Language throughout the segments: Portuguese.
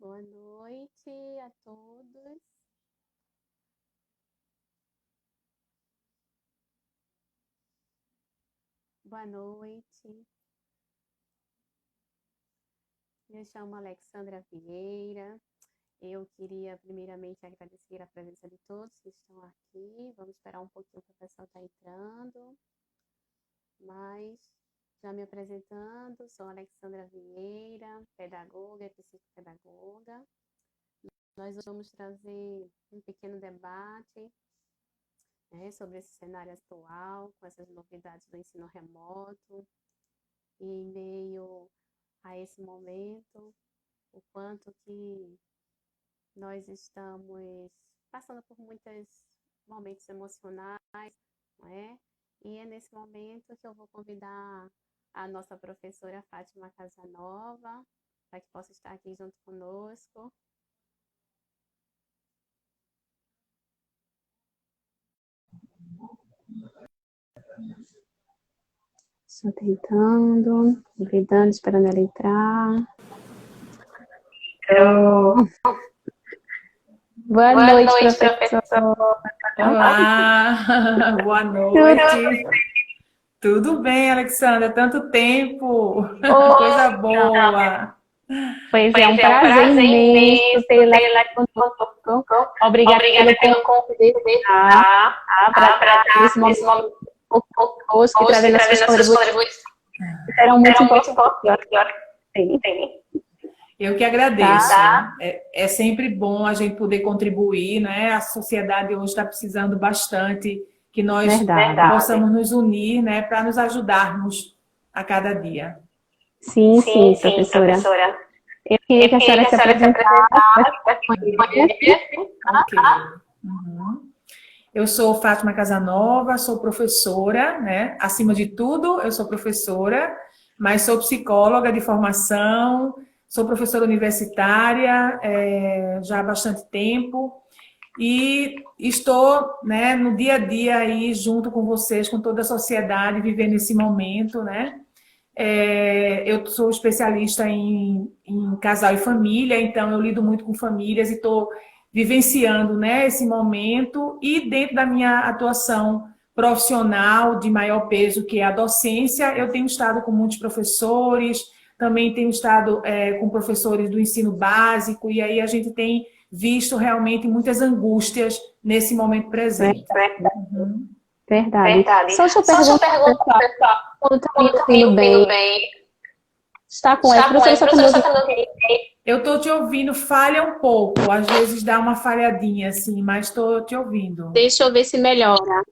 Boa noite a todos. Boa noite. Me chamo Alexandra Vieira. Eu queria primeiramente agradecer a presença de todos que estão aqui. Vamos esperar um pouquinho para o pessoal estar entrando. Mas, já me apresentando, sou Alexandra Vieira, pedagoga e psicopedagoga. Nós vamos trazer um pequeno debate sobre esse cenário atual, com essas novidades do ensino remoto, e em meio a esse momento, o quanto que nós estamos passando por muitos momentos emocionais, não é? E é nesse momento que eu vou convidar a nossa professora Fátima Casanova, para que possa estar aqui junto conosco. Estou tentando, convidando, esperando ela entrar. Boa noite, professor. Olá, boa noite. Tudo bem, Alexandra? Tanto tempo. Coisa boa. Pois é um prazer imenso tê-la conosco. Obrigada pelo convite para esse momento conosco e trazendo essas contribuições. Serão muito importantes. Eu que agradeço. É sempre bom a gente poder contribuir, né? A sociedade hoje está precisando bastante que nós possamos nos unir, né? Para nos ajudarmos a cada dia. Sim, professora. Eu queria que a senhora se apresentasse. Ok. Eu sou Fátima Casanova, sou professora, né? Acima de tudo, eu sou professora, mas sou psicóloga de formação, sou professora universitária já há bastante tempo e estou, né, no dia a dia aí junto com vocês, com toda a sociedade, vivendo esse momento, né? Eu sou especialista em casal e família, então eu lido muito com famílias e estou vivenciando, né, esse momento, e dentro da minha atuação profissional de maior peso, que é a docência, eu tenho estado com muitos professores, também tenho estado com professores do ensino básico, e aí a gente tem visto realmente muitas angústias nesse momento presente. Verdade. Só deixa eu perguntar, pessoal, quando está me ouvindo bem? Está com ela, professora, Eu estou te ouvindo, falha um pouco, às vezes dá uma falhadinha assim, mas estou te ouvindo. Deixa eu ver se melhora.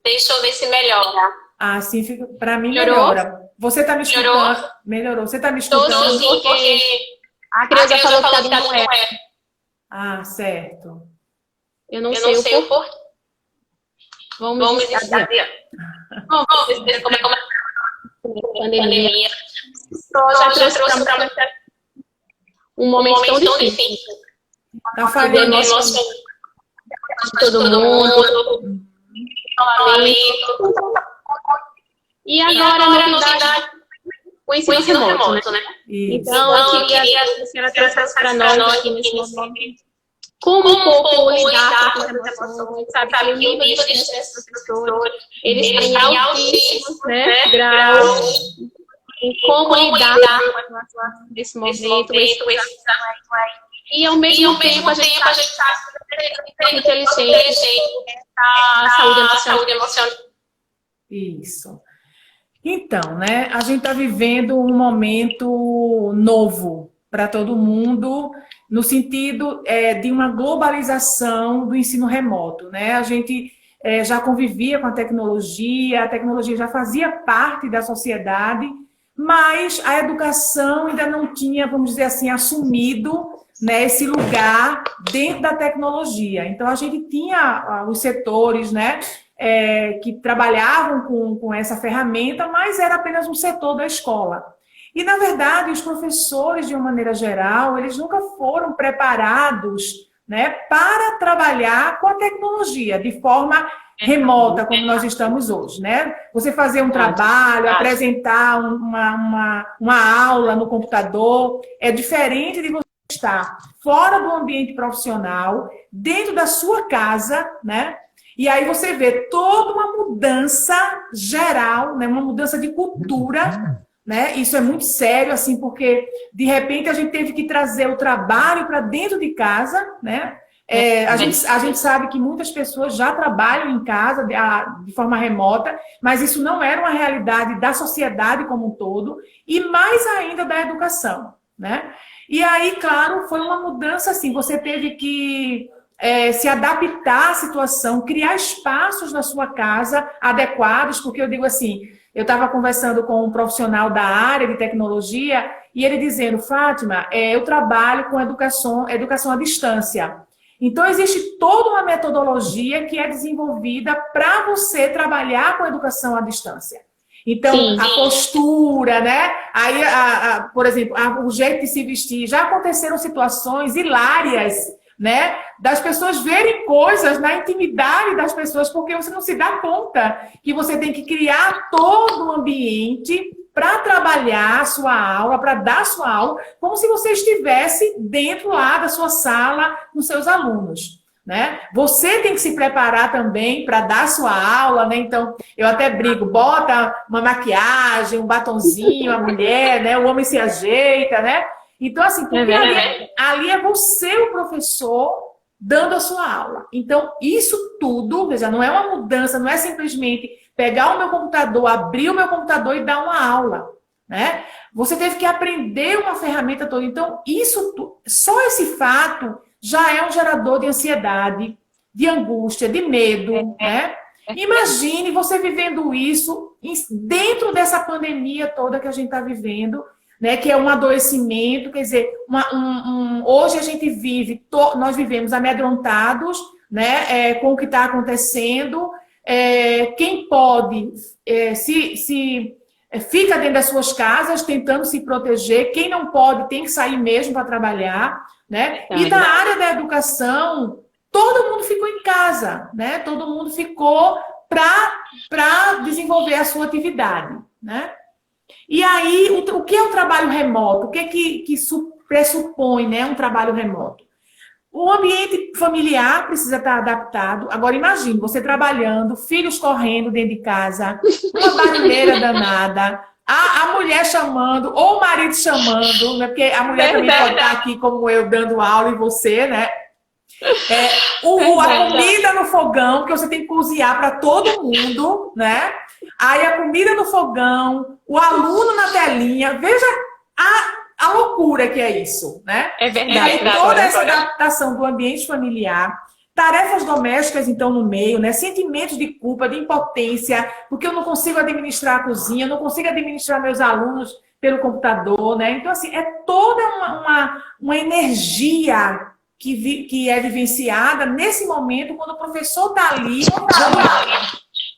Ah, sim, para mim melhora. Você está me escutando? Melhorou. Você está me escutando? Sim, porque a criança falou que está dando erro. Ah, certo. Eu não sei o porquê. Vamos ver como é a pandemia. Já trouxe para um momento tão difícil. Está falhando de todo mundo. E agora a novidade, o ensino remoto, né? Então, eu queria que a senhora trouxesse para nós aqui nesse momento como um pouco lidar com essa emoção. A gente sabe que o nível de estresse dos professores, eles têm altíssimos, né, graus. E como lidar com esse momento, e ao mesmo tempo a gente sabe que eles têm a saúde emocional. Isso. Então, né, a gente está vivendo um momento novo para todo mundo, no sentido de uma globalização do ensino remoto, né? A gente já convivia com a tecnologia já fazia parte da sociedade, mas a educação ainda não tinha, vamos dizer assim, assumido, né, esse lugar dentro da tecnologia. Então, a gente tinha os setores, né, que trabalhavam com essa ferramenta, mas era apenas um setor da escola. E, na verdade, os professores, de uma maneira geral, eles nunca foram preparados, né, para trabalhar com a tecnologia de forma remota, como nós estamos hoje, né? Você fazer um trabalho, apresentar uma aula no computador, é diferente de você está fora do ambiente profissional, dentro da sua casa, né? E aí você vê toda uma mudança geral, né? Uma mudança de cultura, né? Isso é muito sério, assim, porque de repente a gente teve que trazer o trabalho para dentro de casa, né? A gente sabe que muitas pessoas já trabalham em casa de forma remota, mas isso não era uma realidade da sociedade como um todo, e mais ainda da educação, né? E aí, claro, foi uma mudança assim, você teve que se adaptar à situação, criar espaços na sua casa adequados, porque eu digo assim, eu estava conversando com um profissional da área de tecnologia, e ele dizendo, Fátima, eu trabalho com educação à distância. Então, existe toda uma metodologia que é desenvolvida para você trabalhar com educação à distância. Então, sim, a postura, né? Aí, por exemplo, o jeito de se vestir. Já aconteceram situações hilárias, né? Das pessoas verem coisas na intimidade das pessoas, porque você não se dá conta que você tem que criar todo um ambiente para trabalhar a sua aula, para dar a sua aula, como se você estivesse dentro lá da sua sala com seus alunos, né? Você tem que se preparar também para dar a sua aula, né? Então, eu até brigo, bota uma maquiagem, um batonzinho, a mulher, né? O homem se ajeita, né? Então, assim, porque ali é você, o professor, dando a sua aula. Então, isso tudo, veja, não é uma mudança, não é simplesmente pegar o meu computador, abrir o meu computador e dar uma aula, né? Você teve que aprender uma ferramenta toda. Então, só esse fato já é um gerador de ansiedade, de angústia, de medo, né? Imagine você vivendo isso dentro dessa pandemia toda que a gente está vivendo, né, que é um adoecimento, quer dizer, hoje a gente nós vivemos amedrontados, né, com o que está acontecendo. Quem pode fica dentro das suas casas tentando se proteger, quem não pode tem que sair mesmo para trabalhar, né? E na área da educação, todo mundo ficou em casa, né? Todo mundo ficou para desenvolver a sua atividade, né? E aí, o que é o trabalho remoto? O que é que pressupõe, né, um trabalho remoto? O ambiente familiar precisa estar adaptado. Agora, imagine, você trabalhando, filhos correndo dentro de casa, uma barulheira danada, a mulher chamando, ou o marido chamando, né, porque a mulher também pode estar aqui como eu, dando aula, e você, né? A comida no fogão, que você tem que cozinhar para todo mundo, né? Aí a comida no fogão, o aluno na telinha. Veja a loucura que é isso, né? É verdade. E aí toda essa adaptação do ambiente familiar, tarefas domésticas, então, no meio, né? Sentimentos de culpa, de impotência, porque eu não consigo administrar a cozinha, não consigo administrar meus alunos pelo computador, né? Então, assim, é toda uma energia que é vivenciada nesse momento, quando o professor está ali,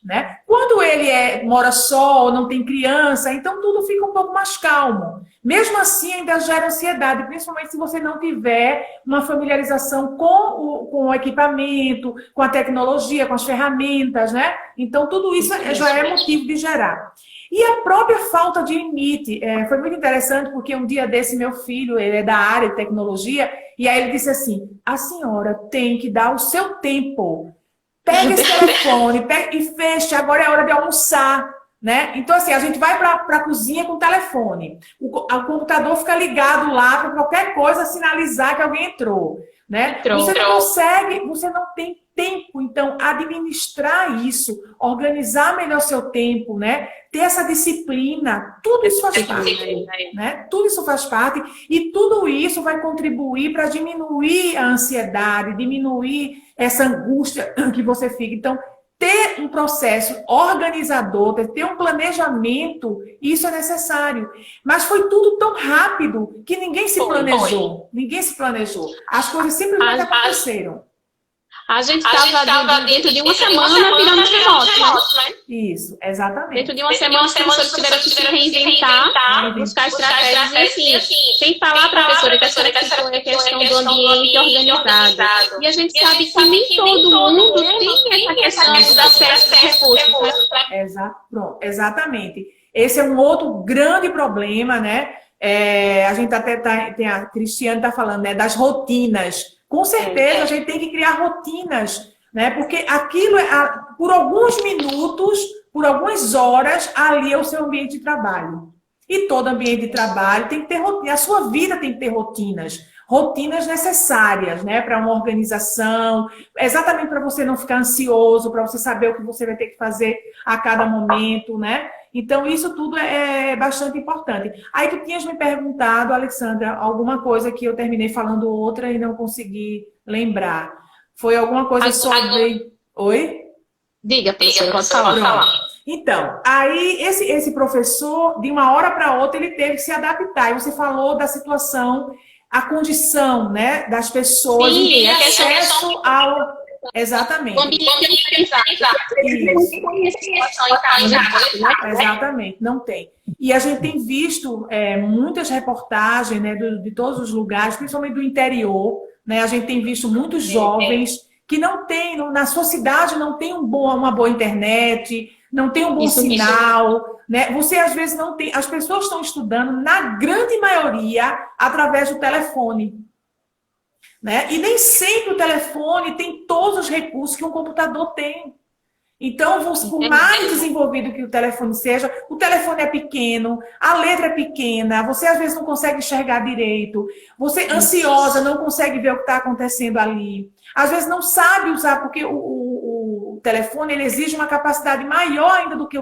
né? Quando ele mora só, não tem criança, então tudo fica um pouco mais calmo. Mesmo assim, ainda gera ansiedade, principalmente se você não tiver uma familiarização com o equipamento, com a tecnologia, com as ferramentas, né? Então, tudo isso já é motivo de gerar. E a própria falta de limite. Foi muito interessante, porque um dia desse, meu filho, ele é da área de tecnologia, e aí ele disse assim, a senhora tem que dar o seu tempo. Pega esse telefone e fecha, agora é hora de almoçar, né? Então, assim, a gente vai para a cozinha com o telefone. O computador fica ligado lá para qualquer coisa sinalizar que alguém entrou, né? Você não consegue, você não tem tempo, então, administrar isso, organizar melhor seu tempo, né? Ter essa disciplina, tudo isso faz parte, né? Tudo isso faz parte e tudo isso vai contribuir para diminuir a ansiedade, diminuir essa angústia que você fica. Então, ter um processo organizador, ter um planejamento, isso é necessário. Mas foi tudo tão rápido que ninguém se planejou. Ninguém se planejou. As coisas simplesmente aconteceram. A gente estava dentro de uma semana virando remoto, né? Isso, exatamente. Dentro de uma semana, as pessoas tiveram que se reinventar, buscar estratégias, e assim, sem falar, professora, que essa questão é a questão do ambiente organizado. E a gente sabe que nem todo mundo tem essa questão do acesso a recursos. Exatamente. Esse é um outro grande problema, né? A gente até tem a Cristiane está falando, né, das rotinas. Com certeza a gente tem que criar rotinas, né? Porque aquilo por alguns minutos, por algumas horas, ali é o seu ambiente de trabalho. E todo ambiente de trabalho tem que ter rotina. A sua vida tem que ter rotinas necessárias, né, para uma organização, exatamente para você não ficar ansioso, para você saber o que você vai ter que fazer a cada momento, né? Então, isso tudo é bastante importante. Aí tu tinhas me perguntado, Alexandra, alguma coisa que eu terminei falando outra e não consegui lembrar. Foi alguma coisa sobre... Oi? Diga, professora, pode falar. Então, aí esse professor, de uma hora para outra, ele teve que se adaptar. E você falou da situação, a condição, né, das pessoas. Sim, a acesso ao... Exatamente. Exatamente, não tem. E a gente tem visto muitas reportagens, né, de todos os lugares, principalmente do interior, né? A gente tem visto muitos jovens que não têm, na sua cidade não tem uma boa internet, não tem um bom sinal, né? Você às vezes não tem. As pessoas estão estudando, na grande maioria, através do telefone. Né? E nem sempre o telefone tem todos os recursos que um computador tem. Então, por mais desenvolvido que o telefone seja, o telefone é pequeno, a letra é pequena, você às vezes não consegue enxergar direito, você ansiosa, não consegue ver o que está acontecendo ali. Às vezes não sabe usar, porque o telefone ele exige uma capacidade maior ainda do que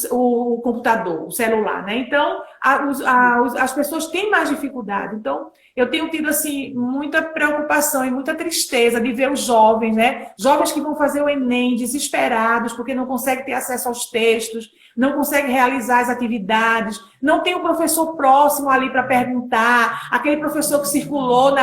o computador, o celular, né? Então, as pessoas têm mais dificuldade. Então, eu tenho tido, assim, muita preocupação e muita tristeza de ver os jovens, né? Jovens que vão fazer o Enem desesperados porque não conseguem ter acesso aos textos, não conseguem realizar as atividades, não tem um professor próximo ali para perguntar, aquele professor que circulou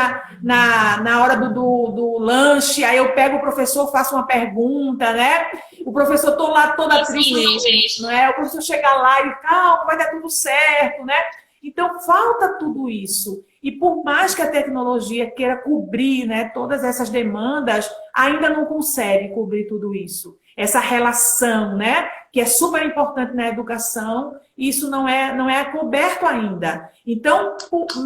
na hora do lanche, aí eu pego o professor, faço uma pergunta, né? O professor tô lá toda triste, não é? O professor chega lá e calma, vai dar tudo certo, né? Então, falta tudo isso. E por mais que a tecnologia queira cobrir, né, todas essas demandas, ainda não consegue cobrir tudo isso. Essa relação, né, que é super importante na educação, isso não é coberto ainda. Então,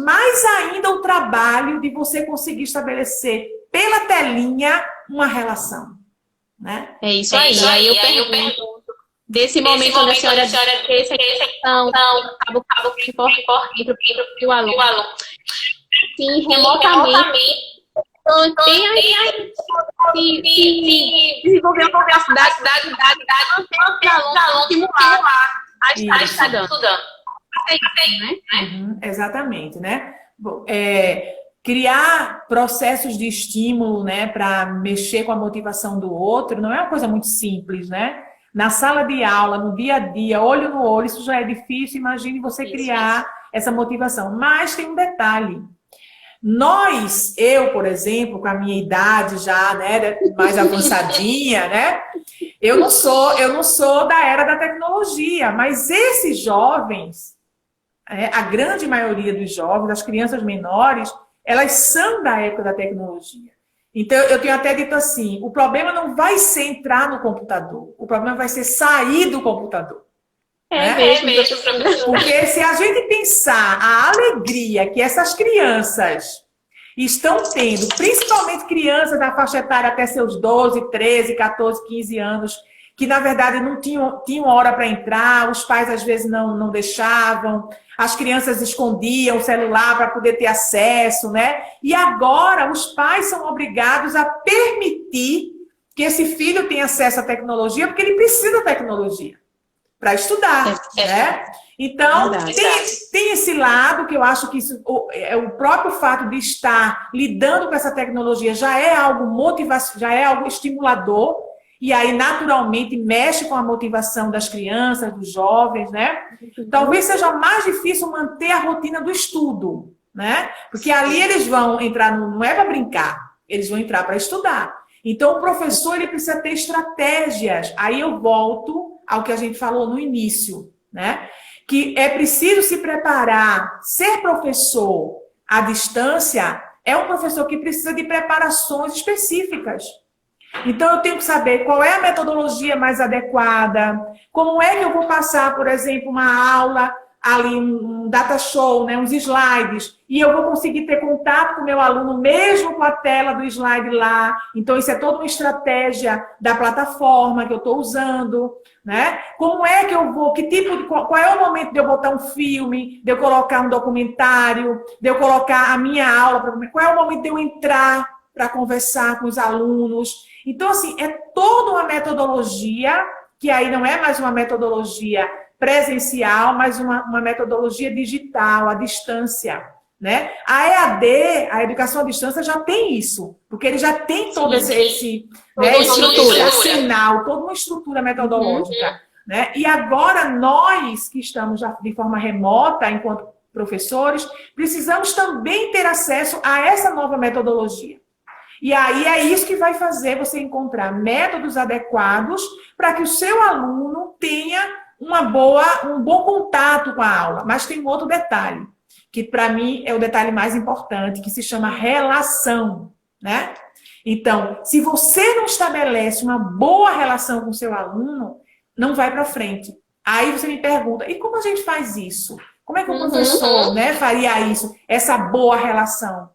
mais ainda o trabalho de você conseguir estabelecer pela telinha uma relação. Né? É isso aí. Aí eu pergunto, desse momento onde a senhora fez essa questão, cabo que importa entre o aluno, sim, remotamente, tem aí desenvolver uma capacidade de aluno estimular a estar estudando. Exatamente, né? Bom, criar processos de estímulo, né, para mexer com a motivação do outro não é uma coisa muito simples, né? Na sala de aula, no dia a dia, olho no olho, isso já é difícil. Imagine você criar essa motivação. Mas tem um detalhe. Eu, por exemplo, com a minha idade já, né, mais avançadinha, né? Eu não sou da era da tecnologia, mas esses jovens, a grande maioria dos jovens, as crianças menores, elas são da época da tecnologia. Então, eu tenho até dito assim, o problema não vai ser entrar no computador, o problema vai ser sair do computador. Mesmo. Porque se a gente pensar a alegria que essas crianças estão tendo, principalmente crianças da faixa etária até seus 12, 13, 14, 15 anos, que na verdade não tinham hora para entrar, os pais às vezes não deixavam, as crianças escondiam o celular para poder ter acesso, né? E agora os pais são obrigados a permitir que esse filho tenha acesso à tecnologia, porque ele precisa da tecnologia para estudar, né? Então, tem esse lado que eu acho que o próprio fato de estar lidando com essa tecnologia já é algo motivacional, já é algo estimulador, e aí, naturalmente, mexe com a motivação das crianças, dos jovens, né? Talvez seja mais difícil manter a rotina do estudo, né? Porque ali eles vão entrar, não é para brincar, eles vão entrar para estudar. Então, o professor ele precisa ter estratégias. Aí eu volto ao que a gente falou no início, né? Que é preciso se preparar. Ser professor à distância é um professor que precisa de preparações específicas. Então, eu tenho que saber qual é a metodologia mais adequada, como é que eu vou passar, por exemplo, uma aula ali um data show, né, uns slides, e eu vou conseguir ter contato com o meu aluno mesmo com a tela do slide lá. Então, isso é toda uma estratégia da plataforma que eu estou usando, né? Como é que eu vou, qual é o momento de eu botar um filme, de eu colocar um documentário, de eu colocar a minha aula, qual é o momento de eu entrar para conversar com os alunos. Então, assim, é toda uma metodologia, que aí não é mais uma metodologia presencial, mas uma metodologia digital, à distância, né? A EAD, a educação à distância, já tem isso, porque ele já tem todo esse arsenal, toda uma estrutura metodológica, né? E agora nós, que estamos já de forma remota, enquanto professores, precisamos também ter acesso a essa nova metodologia. E aí é isso que vai fazer você encontrar métodos adequados para que o seu aluno tenha um bom contato com a aula. Mas tem um outro detalhe, que para mim é o detalhe mais importante, que se chama relação, né? Então, se você não estabelece uma boa relação com o seu aluno, não vai para frente. Aí você me pergunta, e como a gente faz isso? Como é que o professor, né, faria isso, essa boa relação?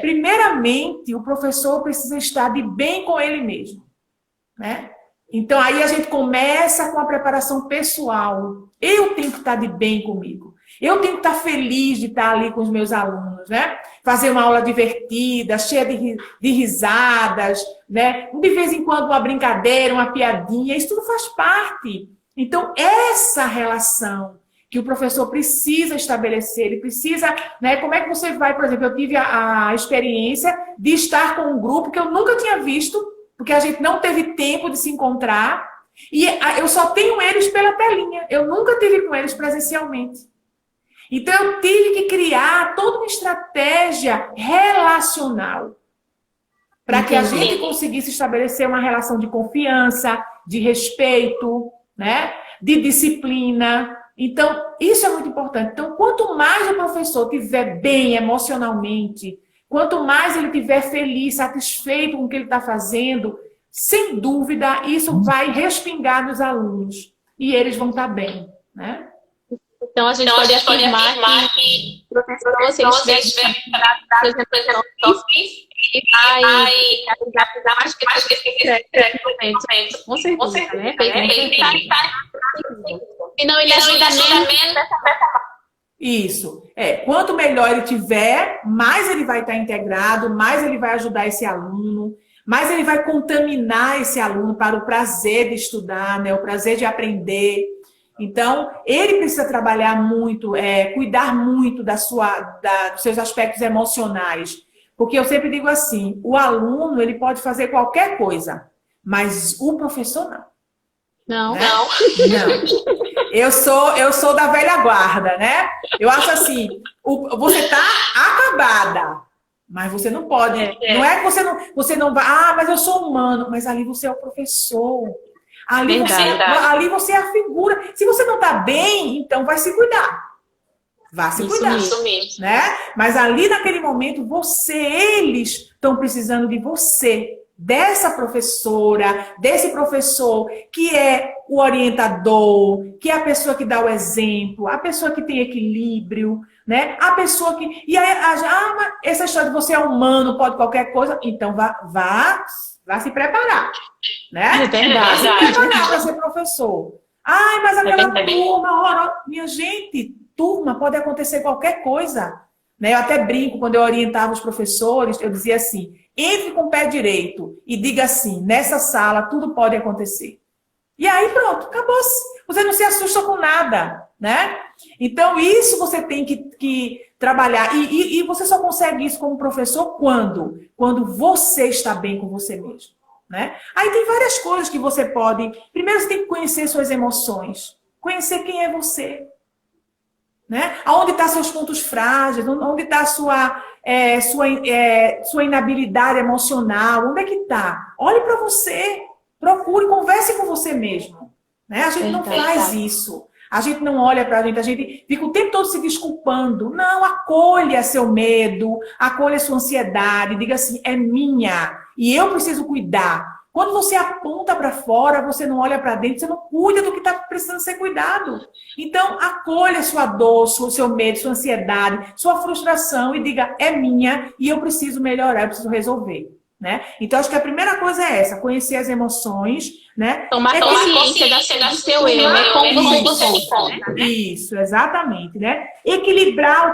Primeiramente, o professor precisa estar de bem com ele mesmo, né? Então, aí a gente começa com a preparação pessoal. Eu tenho que estar de bem comigo. Eu tenho que estar feliz de estar ali com os meus alunos, né? Fazer uma aula divertida, cheia de risadas, né? De vez em quando uma brincadeira, uma piadinha, isso tudo faz parte. Então, essa relação que o professor precisa estabelecer, ele precisa, né? Como é que você vai, por exemplo, eu tive a experiência de estar com um grupo que eu nunca tinha visto, porque a gente não teve tempo de se encontrar, e eu só tenho eles pela telinha, eu nunca tive com eles presencialmente. Então eu tive que criar toda uma estratégia relacional para que a gente conseguisse estabelecer uma relação de confiança, de respeito, né? De disciplina. Então, isso é muito importante. Então, quanto mais o professor estiver bem emocionalmente, quanto mais ele estiver feliz, satisfeito com o que ele está fazendo, sem dúvida, isso vai respingar nos alunos. E eles vão estar bem, né? Então, a gente pode afirmar que o professor, se ele estiver por exemplo, ele vai precisar mais que esse com certeza, né? Senão ele ajuda menos Isso. Quanto melhor ele tiver, mais ele vai estar integrado, mais ele vai ajudar esse aluno, mais ele vai contaminar esse aluno para o prazer de estudar, né? O prazer de aprender. Então, ele precisa trabalhar muito, cuidar muito dos seus aspectos emocionais. Porque eu sempre digo assim, o aluno ele pode fazer qualquer coisa, mas o professor não. Não. Né? Não. Eu sou da velha guarda, né? Eu acho assim, você está acabada, mas você não pode. Não é que você não vai, mas eu sou humano, mas ali você é o professor. Ali você é a figura. Se você não está bem, então vai se cuidar. Vá se cuidar. Isso mesmo. Né? Mas ali naquele momento, eles estão precisando de você. Dessa professora, desse professor, que é o orientador, que é a pessoa que dá o exemplo, a pessoa que tem equilíbrio, né? A pessoa que... E aí, mas essa história de você é humano, pode qualquer coisa, então vá se preparar, né? É verdade. Vá se preparar para ser professor. Mas aquela turma, minha gente, turma, pode acontecer qualquer coisa. Né? Eu até brinco, quando eu orientava os professores, eu dizia assim, entre com o pé direito e diga assim, nessa sala tudo pode acontecer. E aí pronto, acabou-se. Você não se assusta com nada, né? Então isso você tem que trabalhar. E você só consegue isso como professor quando? Quando você está bem com você mesmo. Né? Aí tem várias coisas que você pode... Primeiro você tem que conhecer suas emoções. Conhecer quem é você. Né? Onde estão seus pontos frágeis, onde está a sua inabilidade emocional, onde é que está? Olhe para você, procure, converse com você mesmo. Né? A gente não faz isso. A gente não olha para a gente fica o tempo todo se desculpando. Não, acolha seu medo, acolha sua ansiedade, diga assim, é minha, e eu preciso cuidar. Quando você aponta para fora, você não olha para dentro, você não cuida do que está precisando ser cuidado. Então, acolha sua dor, o seu medo, sua ansiedade, sua frustração e diga, é minha e eu preciso melhorar, eu preciso resolver. Né? Então, acho que a primeira coisa é essa, conhecer as emoções, né? Tomar consciência do seu eu, né? Como você se encontra, né? Isso, exatamente, né? Equilibrar o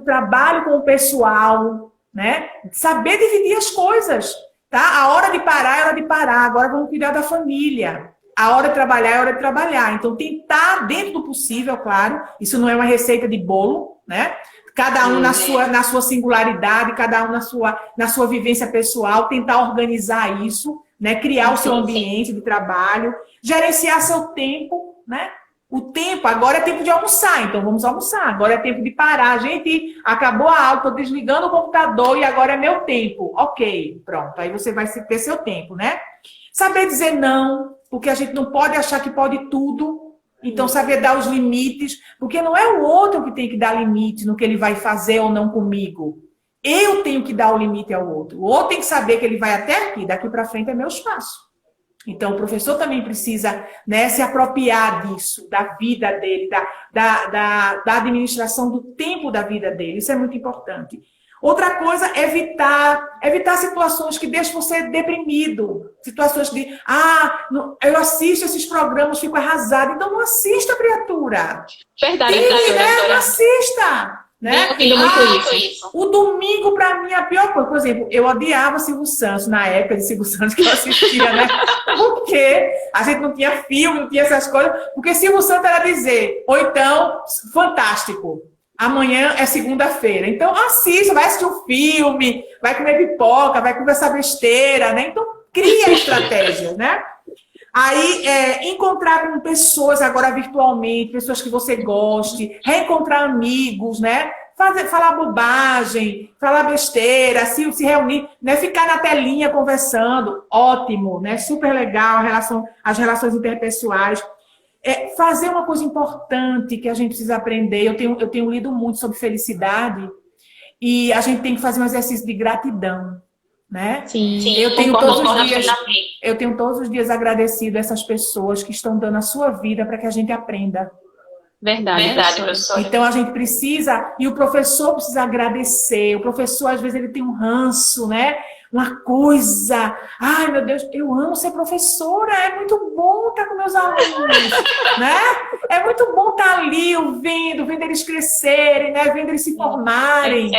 trabalho com o pessoal, né? Saber dividir as coisas, tá? A hora de parar é hora de parar, agora vamos cuidar da família. A hora de trabalhar é hora de trabalhar. Então, tentar, dentro do possível, claro, isso não é uma receita de bolo, né? Cada um na sua singularidade, cada um na sua vivência pessoal, tentar organizar isso, né? Criar o seu ambiente de trabalho, gerenciar seu tempo, né? O tempo, agora é tempo de almoçar, então vamos almoçar. Agora é tempo de parar. Gente, acabou a aula, estou desligando o computador e agora é meu tempo. Ok, pronto. Aí você vai ter seu tempo, né? Saber dizer não, porque a gente não pode achar que pode tudo. Então, saber dar os limites, porque não é o outro que tem que dar limite no que ele vai fazer ou não comigo. Eu tenho que dar o limite ao outro. O outro tem que saber que ele vai até aqui, daqui para frente é meu espaço. Então, o professor também precisa, né, se apropriar disso, da vida dele, da administração do tempo da vida dele. Isso é muito importante. Outra coisa, evitar situações que deixam você deprimido. Situações de, eu assisto esses programas, fico arrasada. Então não assista, criatura. Verdade, não assista. Né? O domingo, para mim, é a pior coisa. Por exemplo, eu odiava Silvio Santos, na época de Silvio Santos que eu assistia, né? Porque a gente não tinha filme, não tinha essas coisas. Porque Silvio Santos era dizer, ou então, fantástico. Amanhã é segunda-feira. Então, assista, vai assistir um filme, vai comer pipoca, vai conversar besteira, né? Então, cria estratégias, né? Aí, encontrar com pessoas agora virtualmente, pessoas que você goste, reencontrar amigos, né? Falar bobagem, falar besteira, se reunir, né? Ficar na telinha conversando, ótimo, né? Super legal as relações interpessoais. Fazer uma coisa importante que a gente precisa aprender. Eu tenho lido muito sobre felicidade e a gente tem que fazer um exercício de gratidão, né? Sim, eu tenho todos os dias agradecido essas pessoas que estão dando a sua vida para que a gente aprenda. Verdade, professor. Então a gente precisa, e o professor precisa agradecer. O professor, às vezes, ele tem um ranço, né? Uma coisa, ai meu Deus, eu amo ser professora, é muito bom estar com meus alunos, né? É muito bom estar ali, vendo eles crescerem, né? Vendo eles se formarem.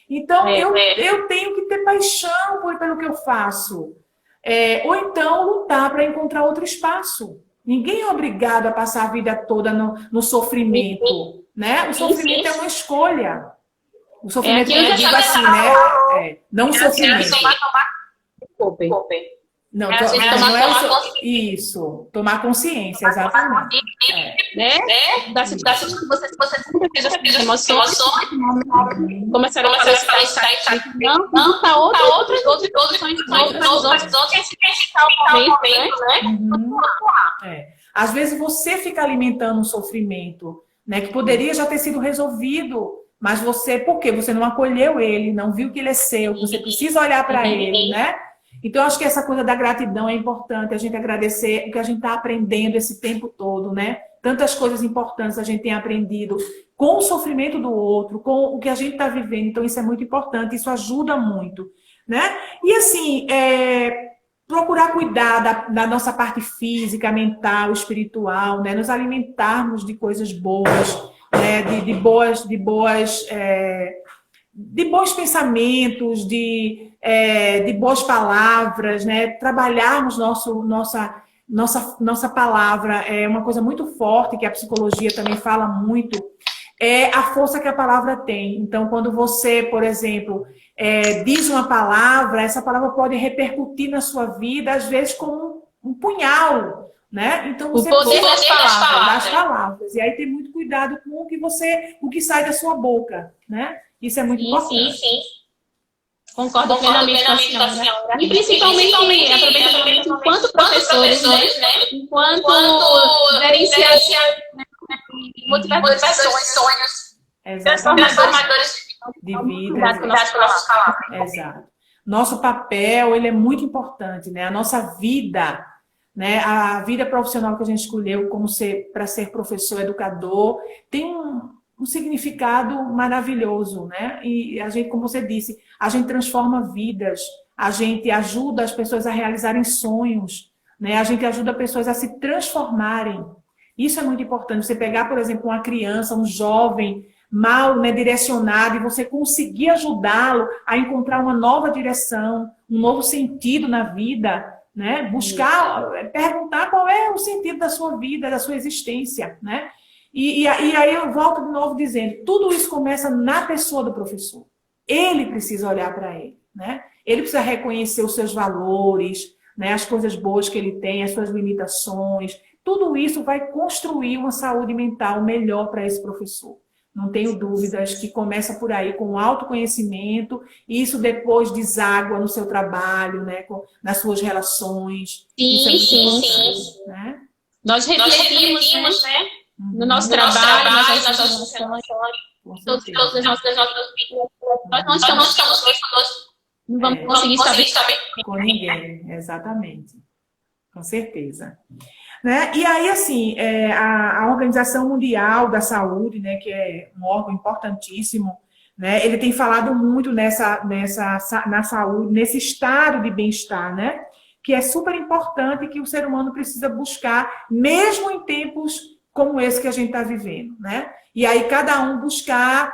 Então, eu tenho que ter paixão pelo que eu faço. Ou então, lutar para encontrar outro espaço. Ninguém é obrigado a passar a vida toda no sofrimento, né? O sofrimento é uma escolha. O sofrimento, eu digo assim, né? Não o sofrimento. Não, isso. Tomar consciência, exatamente. Né? Da situação que você fez as emoções, começaram a fazer não para outras situações, né? Às vezes você fica alimentando um sofrimento, né, que poderia já ter sido resolvido. Mas por quê? Você não acolheu ele, não viu que ele é seu, que você precisa olhar para ele, né? Então, eu acho que essa coisa da gratidão é importante, a gente agradecer o que a gente está aprendendo esse tempo todo, né? Tantas coisas importantes a gente tem aprendido com o sofrimento do outro, com o que a gente está vivendo. Então, isso é muito importante, isso ajuda muito, né? E assim, procurar cuidar da nossa parte física, mental, espiritual, né? Nos alimentarmos de coisas boas, né? de bons pensamentos, de boas palavras, né? Trabalharmos nossa palavra é uma coisa muito forte, que a psicologia também fala muito, é a força que a palavra tem. Então, quando você, por exemplo, diz uma palavra, essa palavra pode repercutir na sua vida, às vezes como um punhal, né? Então, você o poder das palavras. E aí tem muito cuidado com o que sai da sua boca, né? Isso é muito importante. Sim. Concordo plenamente com a senhora. E principalmente, aproveitando enquanto professores, né? Enquanto gerenciadores, motivadores, sonhos, transformadores de vida. Exato. Exato. nosso papel, ele é muito importante, né? A nossa vida, né? A vida profissional que a gente escolheu para ser professor, educador, tem um significado maravilhoso, né? E a gente, como você disse, a gente transforma vidas, a gente ajuda as pessoas a realizarem sonhos, né? A gente ajuda pessoas a se transformarem. Isso é muito importante. Você pegar, por exemplo, uma criança, um jovem mal, né, direcionado, e você conseguir ajudá-lo a encontrar uma nova direção, um novo sentido na vida, né? Buscar, perguntar qual é o sentido da sua vida, da sua existência, né? E aí eu volto de novo dizendo, tudo isso começa na pessoa do professor. Ele precisa olhar para ele, né? Ele precisa reconhecer os seus valores, né? As coisas boas que ele tem, as suas limitações. Tudo isso vai construir uma saúde mental melhor para esse professor. Não tenho dúvidas que começa por aí com o autoconhecimento, e isso depois deságua no seu trabalho, né? Nas suas relações. Sim. Né? Nós refletimos, né? No nosso trabalho, nas nossas relações, todas as nossas vidas. Nós não estamos não vamos conseguir saber com ninguém, exatamente. Com certeza. Né? E aí, assim, a Organização Mundial da Saúde, né, que é um órgão importantíssimo, né, ele tem falado muito na saúde, nesse estado de bem-estar, né, que é super importante, que o ser humano precisa buscar, mesmo em tempos como esse que a gente está vivendo, né? E aí cada um buscar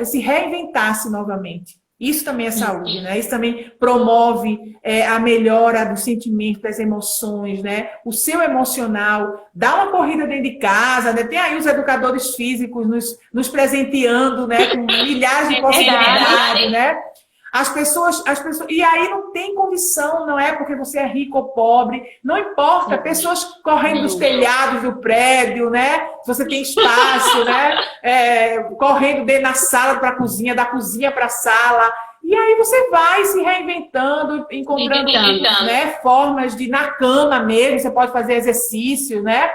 se reinventar-se novamente. Isso também é saúde, né? Isso também promove a melhora do sentimento, das emoções, né? O seu emocional. Dá uma corrida dentro de casa, né? Tem aí os educadores físicos nos presenteando, né? Com milhares de possibilidades, né? As pessoas, e aí não tem condição, não é porque você é rico ou pobre, não importa, pessoas correndo dos telhados do prédio, né? Se você tem espaço, né? Correndo na sala para a cozinha, da cozinha para a sala. E aí você vai se reinventando, encontrando né, formas de, na cama mesmo, você pode fazer exercício, né?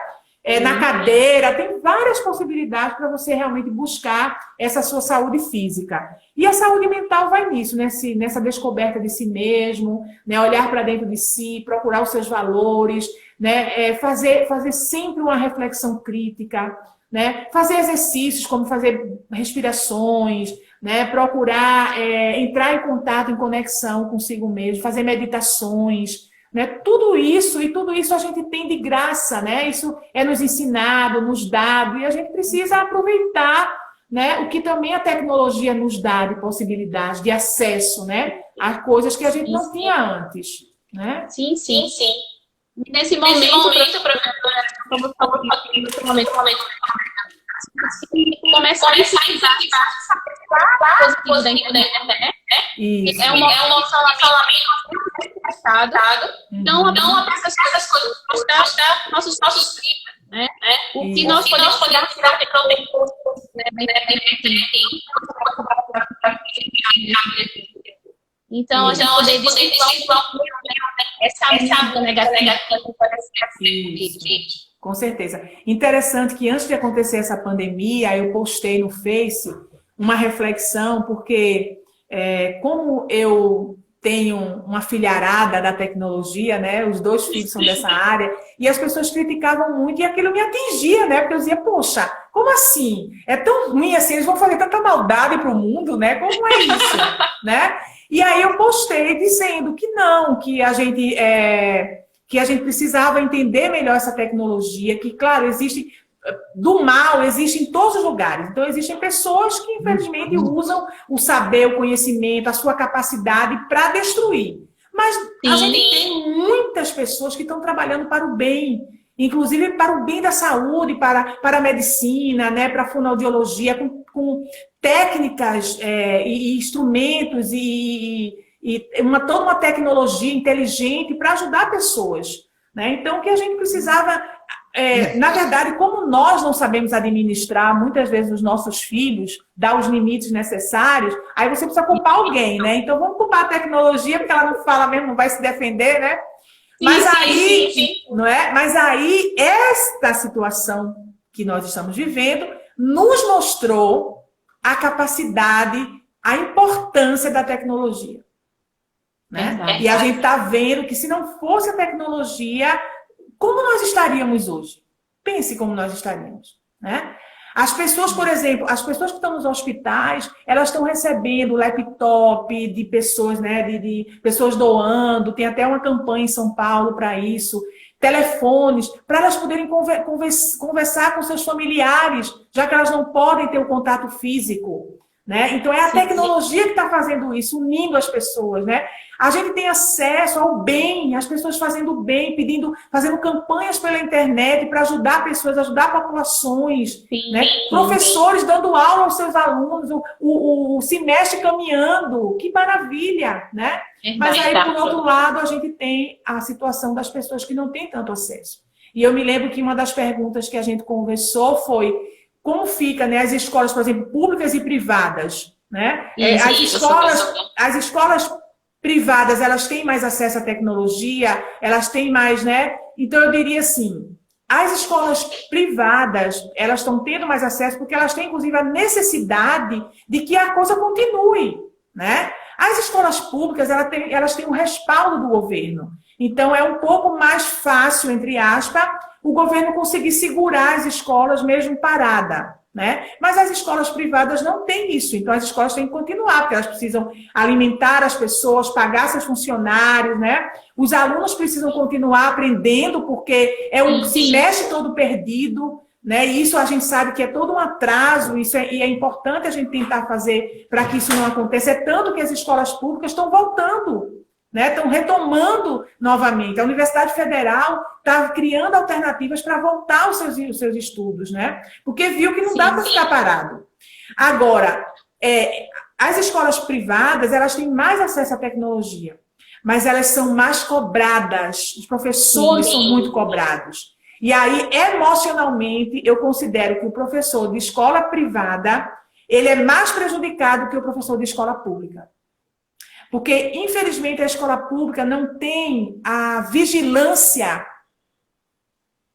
Na cadeira, tem várias possibilidades para você realmente buscar essa sua saúde física. E a saúde mental vai nisso, nessa descoberta de si mesmo, né? Olhar para dentro de si, procurar os seus valores, né? Fazer sempre uma reflexão crítica, né? Fazer exercícios como fazer respirações, né? Procurar entrar em contato, em conexão consigo mesmo, fazer meditações, né? Tudo isso a gente tem de graça, né? Isso é nos ensinado, nos dado, e a gente precisa aproveitar, né? O que também a tecnologia nos dá de possibilidades, de acesso, né? A coisas que a gente não tinha antes, né? Sim. Nesse momento, professora, como nesse momento, começa a incentivar positivo da internet. É um isolamento fechado. Então, essas coisas mostrar nossos críticos, né? O que nós podemos tirar de proveito, Então, a gente poder desvirtuar essa mídia negativa. Com certeza. Interessante que antes de acontecer essa pandemia, eu postei no Face uma reflexão, porque como eu tenho uma filharada da tecnologia, né? Os 2 filhos são dessa área, e as pessoas criticavam muito, e aquilo me atingia, né? Porque eu dizia, poxa, como assim? É tão ruim assim, eles vão fazer tanta maldade para o mundo, né? Como é isso? Né? E aí eu postei dizendo que não, que a gente precisava entender melhor essa tecnologia, que, claro, do mal existe em todos os lugares. Então, existem pessoas que, infelizmente, usam o saber, o conhecimento, a sua capacidade para destruir. Mas a gente tem muitas pessoas que estão trabalhando para o bem, inclusive para o bem da saúde, para a medicina, né, para a fonoaudiologia, com técnicas e instrumentos e toda uma tecnologia inteligente para ajudar pessoas, né? Então, o que a gente precisava, na verdade, como nós não sabemos administrar muitas vezes os nossos filhos, dar os limites necessários, aí você precisa culpar alguém, né? Então, vamos culpar a tecnologia, porque ela não fala mesmo, não vai se defender, né? Não é? Mas aí, esta situação que nós estamos vivendo nos mostrou a capacidade, a importância da tecnologia. né? E a gente está vendo que se não fosse a tecnologia, como nós estaríamos hoje? Pense como nós estaríamos, né? As pessoas, por exemplo, as pessoas que estão nos hospitais, elas estão recebendo laptop de pessoas, né, de pessoas doando, tem até uma campanha em São Paulo para isso, telefones, para elas poderem conversar com seus familiares, já que elas não podem ter o contato físico, né? Então é a tecnologia que está fazendo isso, unindo as pessoas, né? A gente tem acesso ao bem, as pessoas fazendo bem, fazendo campanhas pela internet para ajudar pessoas, ajudar populações, né? Professores dando aula aos seus alunos, o semestre caminhando, que maravilha, né? Mas aí, por outro lado, a gente tem a situação das pessoas que não têm tanto acesso. E eu me lembro que uma das perguntas que a gente conversou foi como fica, né, as escolas, por exemplo, públicas e privadas, né? As escolas privadas, elas têm mais acesso à tecnologia, elas têm mais, né? Então, eu diria assim, as escolas privadas, elas estão tendo mais acesso porque elas têm, inclusive, a necessidade de que a coisa continue, né? As escolas públicas, elas têm um respaldo do governo. Então, é um pouco mais fácil, entre aspas, o governo conseguir segurar as escolas mesmo parada, né? Mas as escolas privadas não têm isso, então as escolas têm que continuar, porque elas precisam alimentar as pessoas, pagar seus funcionários, né? Os alunos precisam continuar aprendendo, porque é um semestre todo perdido, né? E isso a gente sabe que é todo um atraso, e é importante a gente tentar fazer para que isso não aconteça. É tanto que as escolas públicas estão voltando, né? Estão retomando novamente. A Universidade Federal está criando alternativas para voltar aos seus estudos, né? Porque viu que não dá para ficar parado. Agora, as escolas privadas, elas têm mais acesso à tecnologia, mas elas são mais cobradas. Os professores são muito cobrados. E aí, emocionalmente, eu considero que o professor de escola privada, ele é mais prejudicado que o professor de escola pública. Porque, infelizmente, a escola pública não tem a vigilância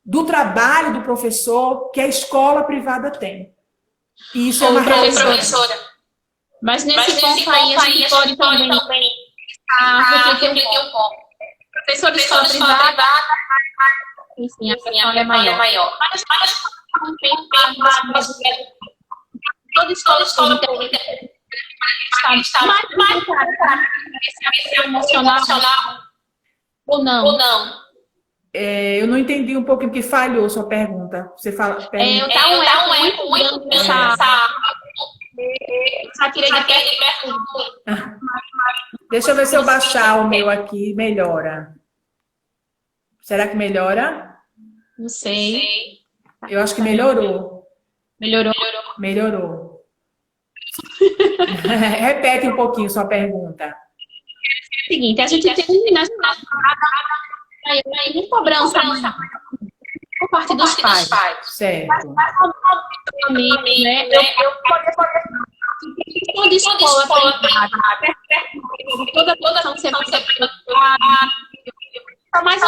do trabalho do professor que a escola privada tem. E isso é uma professora. Mas nesse ponto aí, a gente pode também refletir um pouco. Professor de escola privada, enfim, a questão é maior. Mas toda escola pública está mais emocional ou não? Eu não entendi um pouquinho, porque falhou sua pergunta. Você fala. Tá um eco muito grande essa tira de perto. Deixa eu ver se eu baixar o meu aqui, melhora. Será que melhora? Não sei. Eu acho que melhorou. Melhorou. Repete um pouquinho sua pergunta. É o seguinte, a gente tem uma cobrança por parte dos pais. Certo. Né? Toda escola toda ação sempre está mais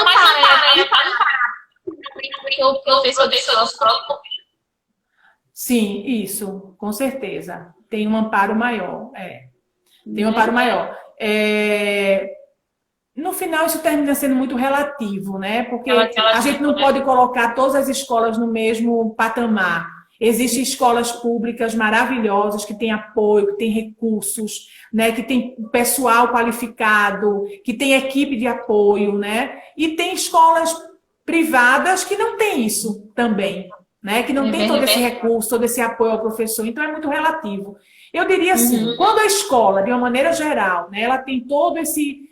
o professor de escola. Sim, isso, com certeza. Tem um amparo maior. Tem um amparo maior. No final, isso termina sendo muito relativo, né? Porque a gente não pode colocar todas as escolas no mesmo patamar. Existem escolas públicas maravilhosas que têm apoio, que têm recursos, né? Que tem pessoal qualificado, que tem equipe de apoio, né? E tem escolas privadas que não têm isso também, né? Que não tem todo esse recurso, todo esse apoio ao professor. Então, é muito relativo. Eu diria assim, quando a escola, de uma maneira geral, né, ela tem todo esse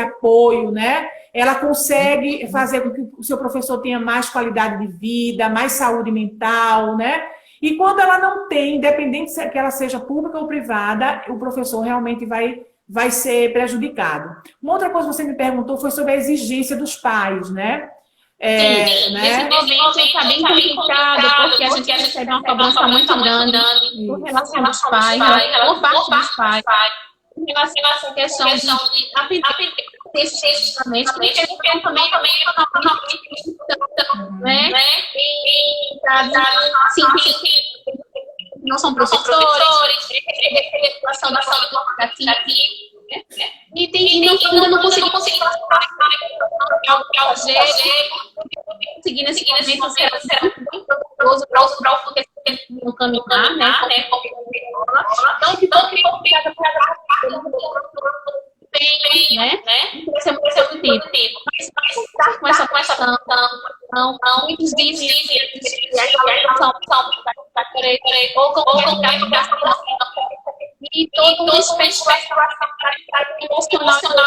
apoio, né? Ela consegue fazer com que o seu professor tenha mais qualidade de vida, mais saúde mental, né? E quando ela não tem, independente se que ela seja pública ou privada, o professor realmente vai ser prejudicado. Uma outra coisa que você me perguntou foi sobre a exigência dos pais, né? Sim, nesse momento está bem complicado, porque a gente recebe uma cobrança muito grande por relação aos pais, por parte dos pais, em relação a essa questão de aprender esses ensinamentos, porque eles estão também né? Não são professores, regulação da forma corporativa, E ainda não consegui fazer, conseguindo esse momento ser bem gostoso para o futuro caminhar, né? Então, tem, né? Vai ser muito tempo. Mas com essa questão, muitos dizem que a são e todo um espécie emocional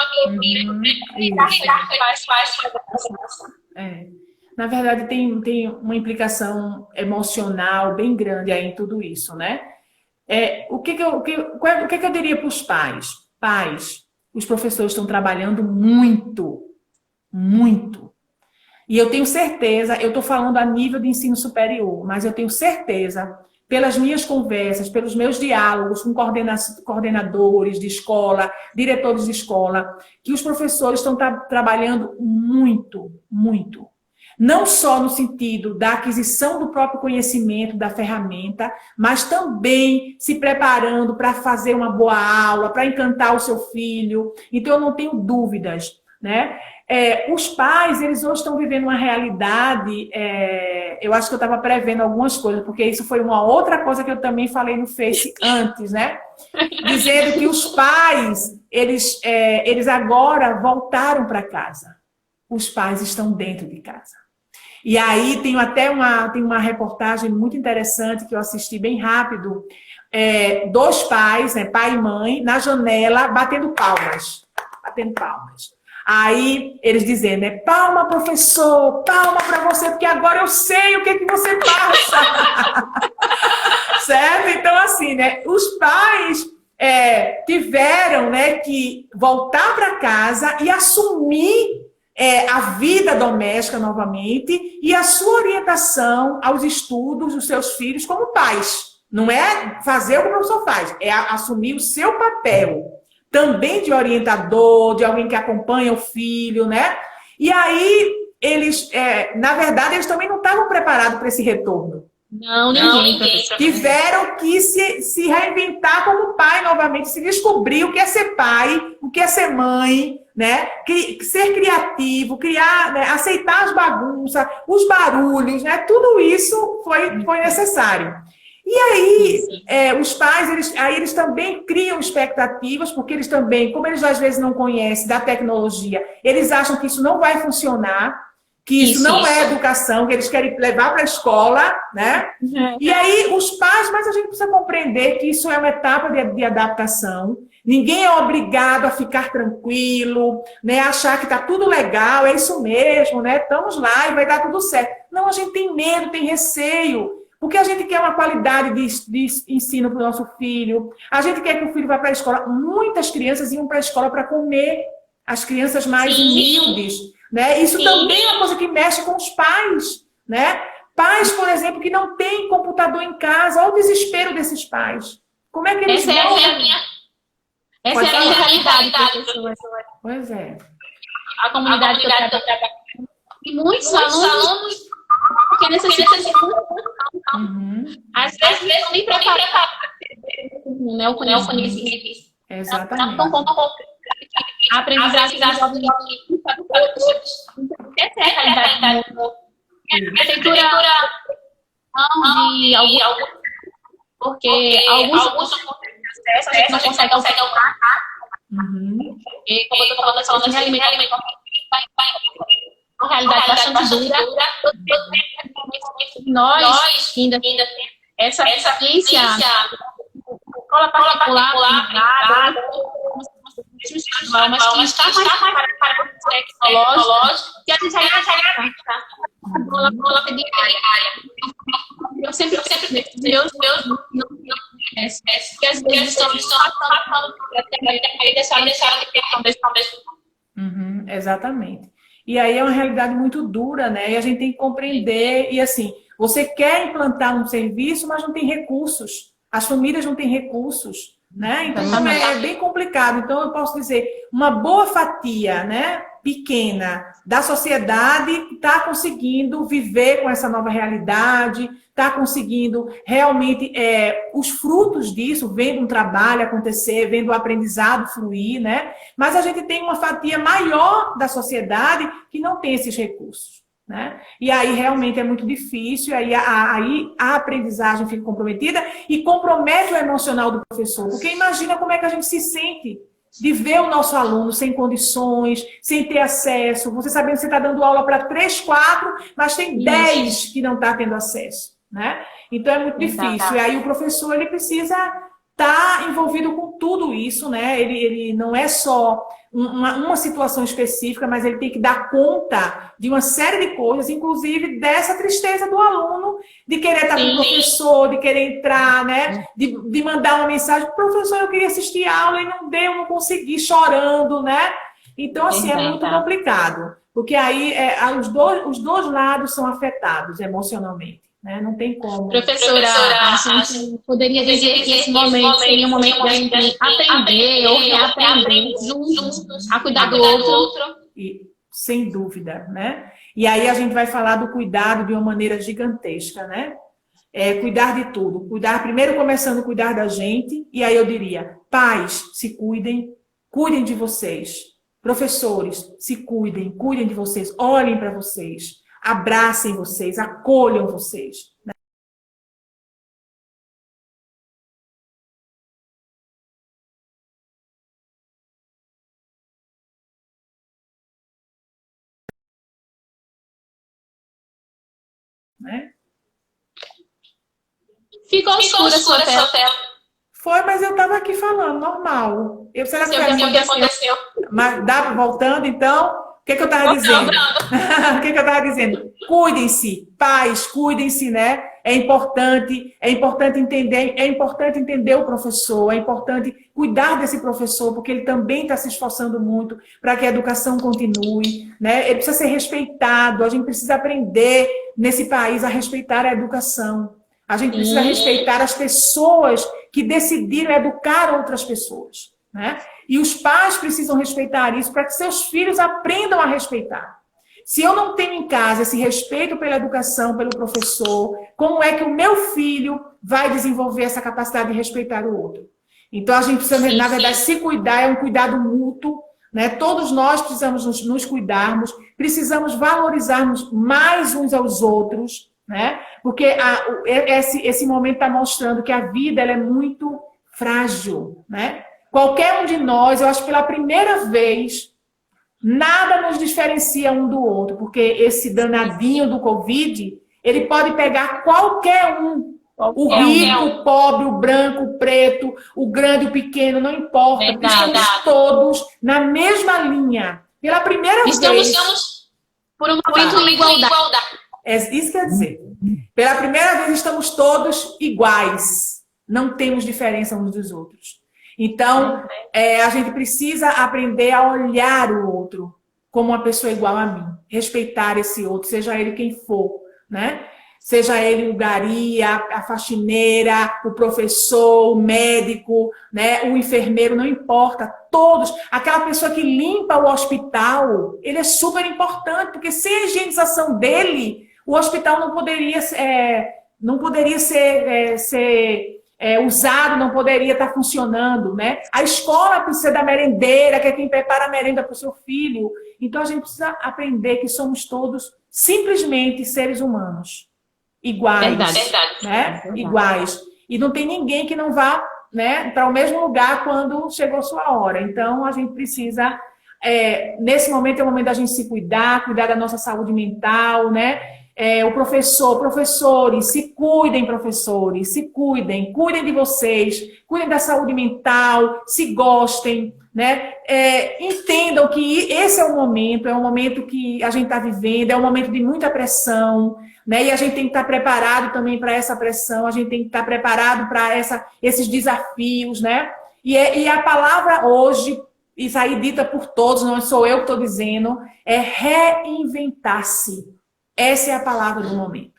Na verdade, tem uma implicação emocional bem grande aí em tudo isso, né? O que eu diria para os pais? Pais, os professores estão trabalhando muito, muito. E eu tenho certeza, eu estou falando a nível de ensino superior, mas eu tenho certeza, pelas minhas conversas, pelos meus diálogos com coordenadores de escola, diretores de escola, que os professores estão trabalhando muito, muito. Não só no sentido da aquisição do próprio conhecimento, da ferramenta, mas também se preparando para fazer uma boa aula, para encantar o seu filho. Então, eu não tenho dúvidas, né? Os pais, eles hoje estão vivendo uma realidade, eu acho que eu estava prevendo algumas coisas, porque isso foi uma outra coisa que eu também falei no Face antes, né? Dizendo que os pais, eles agora voltaram para casa. Os pais estão dentro de casa. E aí tem até uma reportagem muito interessante que eu assisti bem rápido, dois pais, né, pai e mãe, na janela, batendo palmas. Batendo palmas. Aí eles dizendo, palma, professor, palma para você, porque agora eu sei o que você passa. Certo? Então, assim, né, os pais tiveram, né, que voltar para casa e assumir a vida doméstica novamente e a sua orientação aos estudos dos seus filhos como pais. Não é fazer o que o professor faz, é assumir o seu papel. Também de orientador, de alguém que acompanha o filho, né? E aí, eles, na verdade, eles também não estavam preparados para esse retorno. Não, ninguém. Tiveram que se reinventar como pai novamente, se descobrir o que é ser pai, o que é ser mãe, né? Ser criativo, criar, né? Aceitar as bagunças, os barulhos, né? Tudo isso foi necessário. E aí, os pais, eles também criam expectativas, porque eles também, como eles às vezes não conhecem da tecnologia, eles acham que isso não vai funcionar, que isso não é educação, que eles querem levar para a escola, né? Uhum. E aí, os pais, mas a gente precisa compreender que isso é uma etapa de adaptação. Ninguém é obrigado a ficar tranquilo, né? Achar que está tudo legal, é isso mesmo, né? Estamos lá e vai dar tudo certo. Não, a gente tem medo, tem receio. Porque a gente quer uma qualidade de ensino para o nosso filho. A gente quer que o filho vá para a escola. Muitas crianças iam para a escola para comer. As crianças mais humildes. Né? Isso também é uma coisa que mexe com os pais. Né? Pais, por exemplo, que não têm computador em casa. Olha o desespero desses pais. Como é que eles vão? Essa é a minha realidade, professora. Pois é. A comunidade que eu trabalho. E muitos alunos que necessitam de às vezes não estão nem preparados né, o conhecimento. Exatamente. A aprendizagem essa é a realidade. A prefeitura de alguns, porque alguns a gente não consegue alcançar. E como eu estou falando de alimento, uma realidade bastante dura. Nós ainda temos essa ciência escola particular, mas que está mais para o tecnológico, que a gente já eu sempre meus que às vezes estão passando e deixaram de ter exatamente. E aí é uma realidade muito dura, né? E a gente tem que compreender. E assim, você quer implantar um serviço, mas não tem recursos. As famílias não têm recursos, né? Então é bem complicado. Então eu posso dizer, uma boa fatia, né? pequena da sociedade está conseguindo viver com essa nova realidade, está conseguindo realmente os frutos disso, vendo um trabalho acontecer, vendo o aprendizado fluir, né? Mas a gente tem uma fatia maior da sociedade que não tem esses recursos, né? E aí realmente é muito difícil, aí a aprendizagem fica comprometida e compromete o emocional do professor, porque imagina como é que a gente se sente de ver o nosso aluno sem condições, sem ter acesso, você sabendo que você está dando aula para 3, 4, mas tem 10 que não está tendo acesso, né? Então é muito difícil. E aí o professor ele precisa estar envolvido com tudo isso, né? Ele não é só uma situação específica, mas ele tem que dar conta de uma série de coisas, inclusive dessa tristeza do aluno, de querer estar com o professor, de querer entrar, né? De mandar uma mensagem, professor, eu queria assistir a aula e não deu, não consegui, chorando, né? Então, assim, é muito complicado, porque aí os dois lados são afetados emocionalmente. Né? Não tem como. Professora, a gente poderia dizer que esse momento seria um momento de a gente aprender ou reaprender juntos a cuidar do outro. E, sem dúvida, né? E aí a gente vai falar do cuidado de uma maneira gigantesca, né? Cuidar de tudo. Cuidar, primeiro começando a cuidar da gente, e aí eu diria, pais, se cuidem, cuidem de vocês. Professores, se cuidem, cuidem de vocês, olhem para vocês. Abracem vocês, acolham vocês. Né? Ficou escura a sua tela. Foi, mas eu estava aqui falando, normal. Será que aconteceu? Mas dá voltando, então? O que eu estava dizendo? O que eu estava dizendo? Cuidem-se, pais, cuidem-se, né? É importante entender o professor, é importante cuidar desse professor, porque ele também está se esforçando muito para que a educação continue, né? Ele precisa ser respeitado, a gente precisa aprender nesse país a respeitar a educação. A gente precisa respeitar as pessoas que decidiram educar outras pessoas, né? E os pais precisam respeitar isso para que seus filhos aprendam a respeitar. Se eu não tenho em casa esse respeito pela educação, pelo professor, como é que o meu filho vai desenvolver essa capacidade de respeitar o outro? Então, a gente precisa, na verdade, se cuidar, é um cuidado mútuo, né? Todos nós precisamos nos cuidarmos, precisamos valorizarmos mais uns aos outros, né? Porque esse momento está mostrando que a vida ela é muito frágil, né? Qualquer um de nós, eu acho que pela primeira vez, nada nos diferencia um do outro, porque esse danadinho do Covid, ele pode pegar qualquer um. O rico, o pobre, o branco, o preto, o grande, o pequeno, não importa. Estamos todos na mesma linha. Pela primeira vez... Estamos por um momento de igualdade. Isso quer dizer, pela primeira vez estamos todos iguais. Não temos diferença uns dos outros. Então, a gente precisa aprender a olhar o outro como uma pessoa igual a mim. Respeitar esse outro, seja ele quem for, né? Seja ele o gari, a faxineira, o professor, o médico, né? O enfermeiro, não importa. Todos. Aquela pessoa que limpa o hospital, ele é super importante, porque sem a higienização dele, o hospital não poderia ser usado, não poderia estar funcionando, né? A escola precisa da merendeira, que é quem prepara a merenda para o seu filho. Então, a gente precisa aprender que somos todos simplesmente seres humanos. Iguais. Verdade. Né? Verdade. Iguais. E não tem ninguém que não vá, né, para o mesmo lugar quando chegou a sua hora. Então, a gente precisa... nesse momento é o momento da gente se cuidar da nossa saúde mental, né? Professores, se cuidem, cuidem de vocês, cuidem da saúde mental, se gostem, né? Entendam que esse é um momento que a gente está vivendo, é um momento de muita pressão, né? E a gente tem que estar preparado também para essa pressão, a gente tem que estar preparado para esses desafios, né? E a palavra hoje, isso aí dita por todos, não sou eu que estou dizendo, é reinventar-se. Essa é a palavra do momento.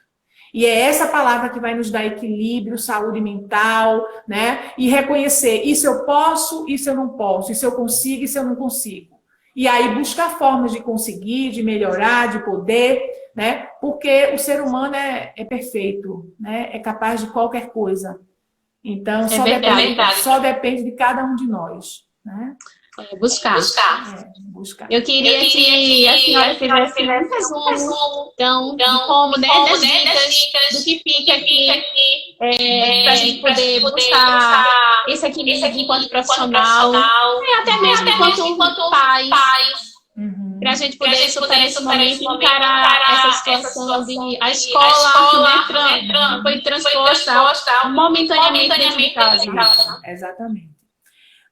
E é essa palavra que vai nos dar equilíbrio, saúde mental, né? E reconhecer, isso eu posso, isso eu não posso, isso eu consigo, isso eu não consigo. E aí buscar formas de conseguir, de melhorar, de poder, né? Porque o ser humano é perfeito, né? É capaz de qualquer coisa. Então, só depende de cada um de nós, né? Buscar. Buscar. Eu queria que a senhora fizesse um resumo, então, de como, né, das dicas, do que fica aqui, para a gente poder buscar esse equilíbrio enquanto profissional, e até mesmo enquanto pais, para a gente poder superar esse momento e encarar essa situação de a escola foi transposta momentaneamente dentro de casa. Exatamente.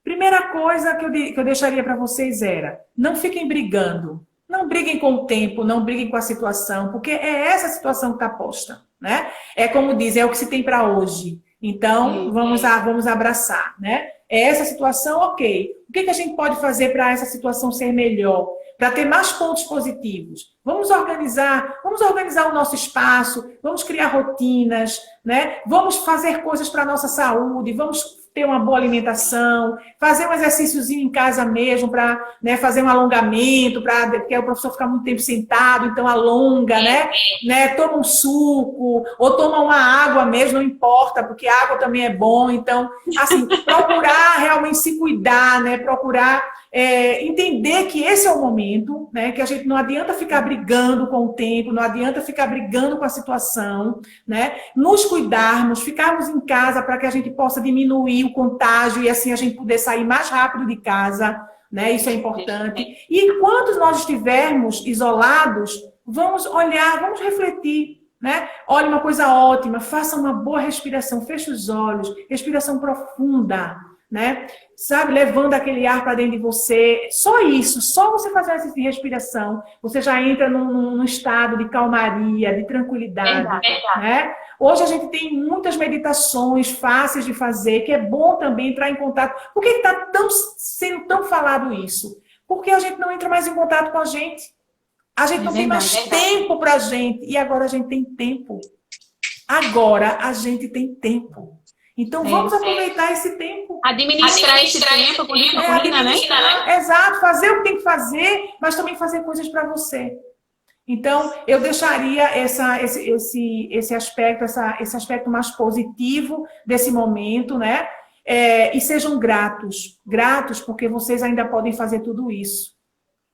Primeira coisa que eu deixaria para vocês era, não fiquem brigando. Não briguem com o tempo, não briguem com a situação, porque é essa situação que está posta, né? É como dizem, é o que se tem para hoje. Então, vamos abraçar, né? É essa situação, ok. O que a gente pode fazer para essa situação ser melhor? Para ter mais pontos positivos? Vamos organizar o nosso espaço, vamos criar rotinas, né? Vamos fazer coisas para a nossa saúde, vamos ter uma boa alimentação, fazer um exercíciozinho em casa mesmo para, né, fazer um alongamento, porque o professor fica muito tempo sentado, então alonga, né? Toma um suco, ou toma uma água mesmo, não importa, porque a água também é bom. Então, assim, procurar realmente se cuidar, né? Procurar entender que esse é o momento, né? Que a gente não adianta ficar brigando com o tempo, não adianta ficar brigando com a situação, né? Nos cuidarmos, ficarmos em casa para que a gente possa diminuir o contágio e assim a gente poder sair mais rápido de casa, né? Isso é importante. E enquanto nós estivermos isolados, vamos olhar, vamos refletir, né? Olhe uma coisa ótima, faça uma boa respiração, feche os olhos, respiração profunda, né? Sabe, levando aquele ar para dentro de você. Só isso, só você fazer essa respiração, você já entra num estado de calmaria, de tranquilidade, né? Hoje a gente tem muitas meditações fáceis de fazer, que é bom também entrar em contato. Por que está sendo tão falado isso? Porque a gente não entra mais em contato com a gente. A gente não tem mais tempo para a gente. E agora a gente tem tempo. Agora a gente tem tempo. Então vamos aproveitar esse tempo. Administrar esse tempo com disciplina, né? Exato, fazer o que tem que fazer, mas também fazer coisas para você. Então, eu deixaria esse aspecto mais positivo desse momento, né? E sejam gratos. Gratos porque vocês ainda podem fazer tudo isso.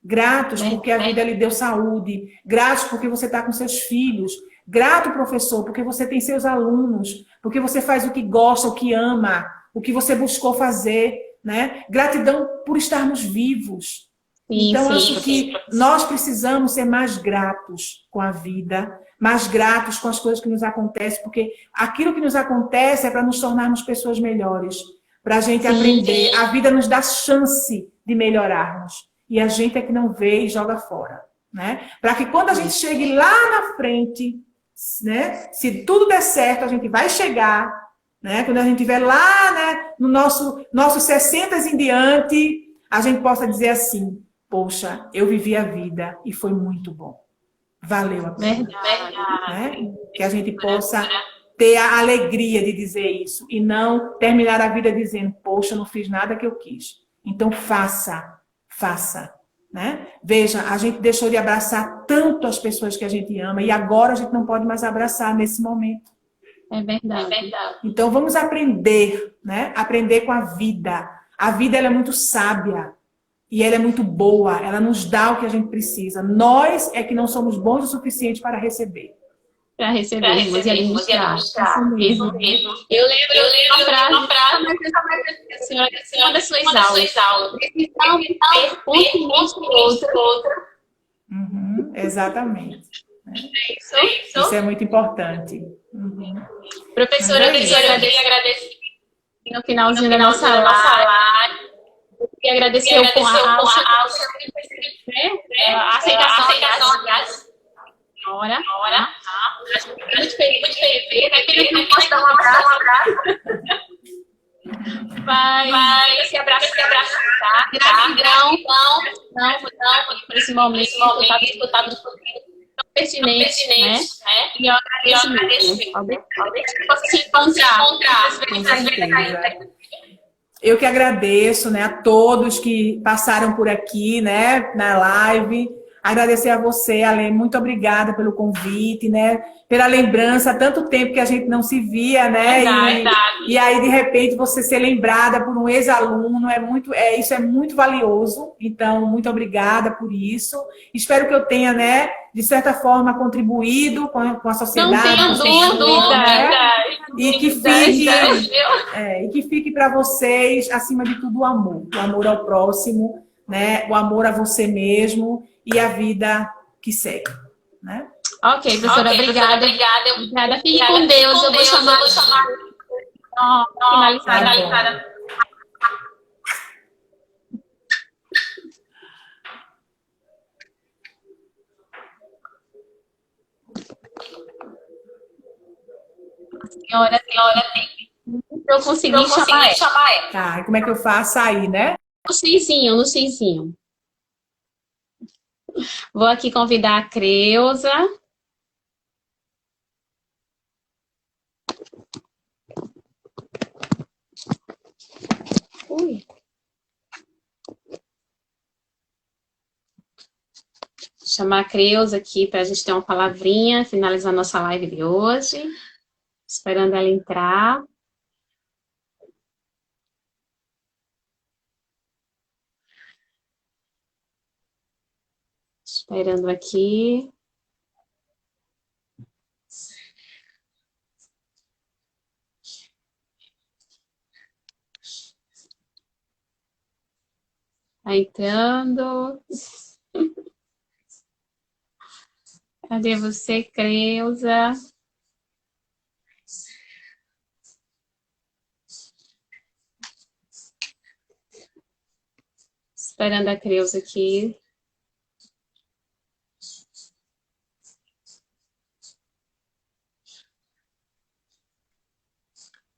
Gratos porque a vida lhe deu saúde. Gratos porque você está com seus filhos. Grato, professor, porque você tem seus alunos. Porque você faz o que gosta, o que ama, o que você buscou fazer, né? Gratidão por estarmos vivos. Então, acho que nós precisamos ser mais gratos com a vida, mais gratos com as coisas que nos acontecem, porque aquilo que nos acontece é para nos tornarmos pessoas melhores, para a gente aprender. A vida nos dá chance de melhorarmos, e a gente é que não vê e joga fora, né? Para que quando a gente chegue lá na frente, né? Se tudo der certo, a gente vai chegar, né? Quando a gente estiver lá, né, no nossos 60 em diante, a gente possa dizer assim: poxa, eu vivi a vida e foi muito bom. Valeu a pena. Né? Que a gente possa ter a alegria de dizer isso e não terminar a vida dizendo: poxa, eu não fiz nada que eu quis. Então faça. Né? Veja, a gente deixou de abraçar tanto as pessoas que a gente ama e agora a gente não pode mais abraçar nesse momento. É verdade. Então vamos aprender, né? Aprender com a vida. A vida ela é muito sábia. E ela é muito boa, ela nos dá o que a gente precisa. Nós é que não somos bons o suficiente para receber. Para recebermos e administrar. Isso mesmo. Eu lembro uma frase, uma das suas aulas. Precisamos ter consciência do outro. Exatamente. Isso é muito importante. Professora, eu queria agradecer no finalzinho da nossa live. E agradecer a aceitação, aliás. Muito feliz de ver. Aquele que não posso dar um abraço. Vai se abraçar, tá? Gratidão por esse momento que eu estava discutindo. Pertinente, né? E eu agradeço muito. Posso se encontrar. Eu que agradeço, né, a todos que passaram por aqui, né, na live. Agradecer a você, Ale, muito obrigada pelo convite, né, pela lembrança, há tanto tempo que a gente não se via, né, e aí de repente você ser lembrada por um ex-aluno isso é muito valioso. Então, muito obrigada por isso. Espero que eu tenha, né, de certa forma contribuído com a sociedade, Não tenho dúvida, né? E viu? que fique para vocês, acima de tudo, o amor ao próximo, né? O amor a você mesmo e a vida que segue, né? Ok, professora, obrigada. Obrigada. Fique com Deus. Eu vou chamar. Finalizada. Tá bom. Senhora, eu consegui chamar ela. Tá, e como é que eu faço aí, né? No xizinho. Vou aqui convidar a Creuza. Ui. Chamar a Creuza aqui para a gente ter uma palavrinha, finalizar nossa live de hoje. Esperando ela entrar. Esperando aqui. Tá entrando. Cadê você, Creuza? Esperando a Creuza aqui.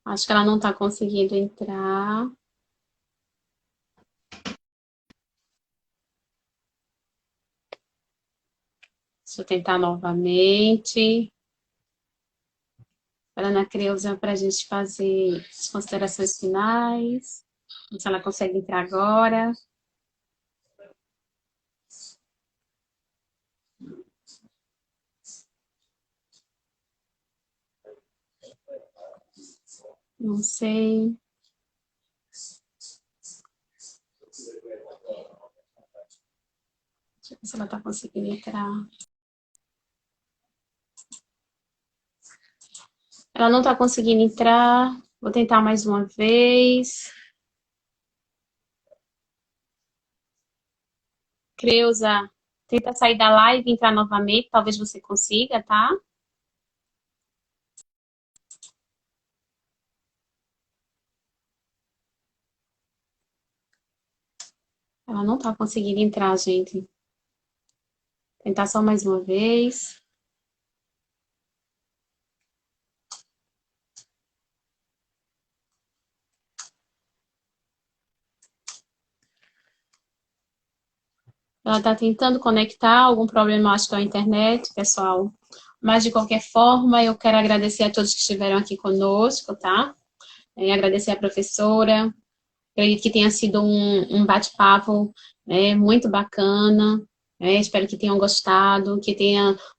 Acho que ela não está conseguindo entrar. Deixa eu tentar novamente. Esperando a Creuza para a gente fazer as considerações finais. Se ela consegue entrar agora. Não sei. Deixa eu ver se ela está conseguindo entrar. Ela não está conseguindo entrar. Vou tentar mais uma vez. Creuza, tenta sair da live e entrar novamente. Talvez você consiga, tá? Ela não está conseguindo entrar, gente. Tentar só mais uma vez. Ela está tentando conectar, algum problema, acho que é a internet, pessoal. Mas, de qualquer forma, eu quero agradecer a todos que estiveram aqui conosco, tá? Agradecer a professora. Acredito que tenha sido um bate-papo, né, muito bacana. Espero que tenham gostado, que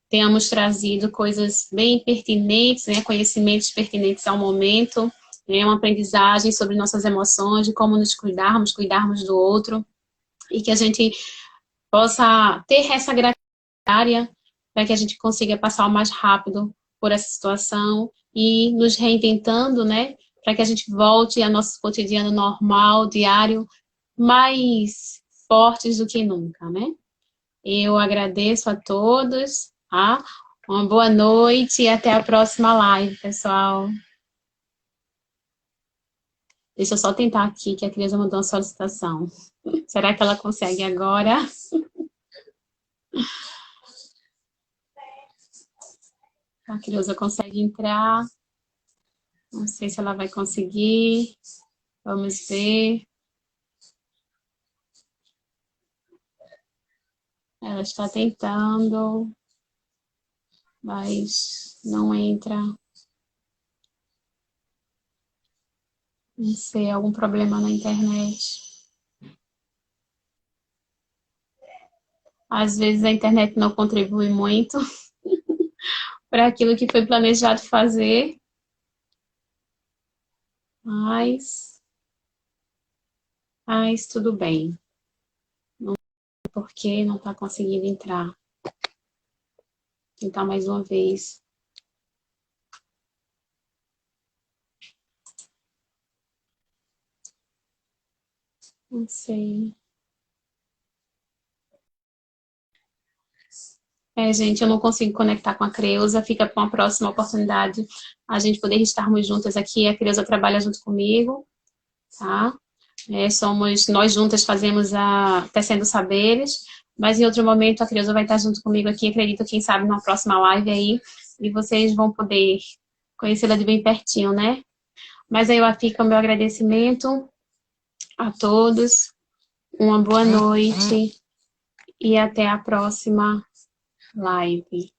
tenhamos trazido coisas bem pertinentes, né, conhecimentos pertinentes ao momento, né, uma aprendizagem sobre nossas emoções, de como nos cuidarmos do outro, e que a gente possa ter essa gratidão para que a gente consiga passar o mais rápido por essa situação e nos reinventando, né, para que a gente volte ao nosso cotidiano normal, diário, mais fortes do que nunca, né? Eu agradeço a todos, tá? Uma boa noite e até a próxima live, pessoal. Deixa eu só tentar aqui, que a Creuza mandou uma solicitação. Será que ela consegue agora? A Creuza consegue entrar. Não sei se ela vai conseguir. Vamos ver. Ela está tentando, mas não entra. Não sei, algum problema na internet. Às vezes a internet não contribui muito para aquilo que foi planejado fazer, mas tudo bem. Não sei por que não está conseguindo entrar. Tentar mais uma vez. Não sei. Gente, eu não consigo conectar com a Creuza. Fica para uma próxima oportunidade a gente poder estarmos juntas aqui. A Creuza trabalha junto comigo, tá? Somos, nós juntas fazemos a Tecendo Saberes, mas em outro momento a Creuza vai estar junto comigo aqui, acredito, quem sabe, numa próxima live aí, e vocês vão poder conhecê-la de bem pertinho, né? Mas aí fica o meu agradecimento a todos, uma boa noite e até a próxima live.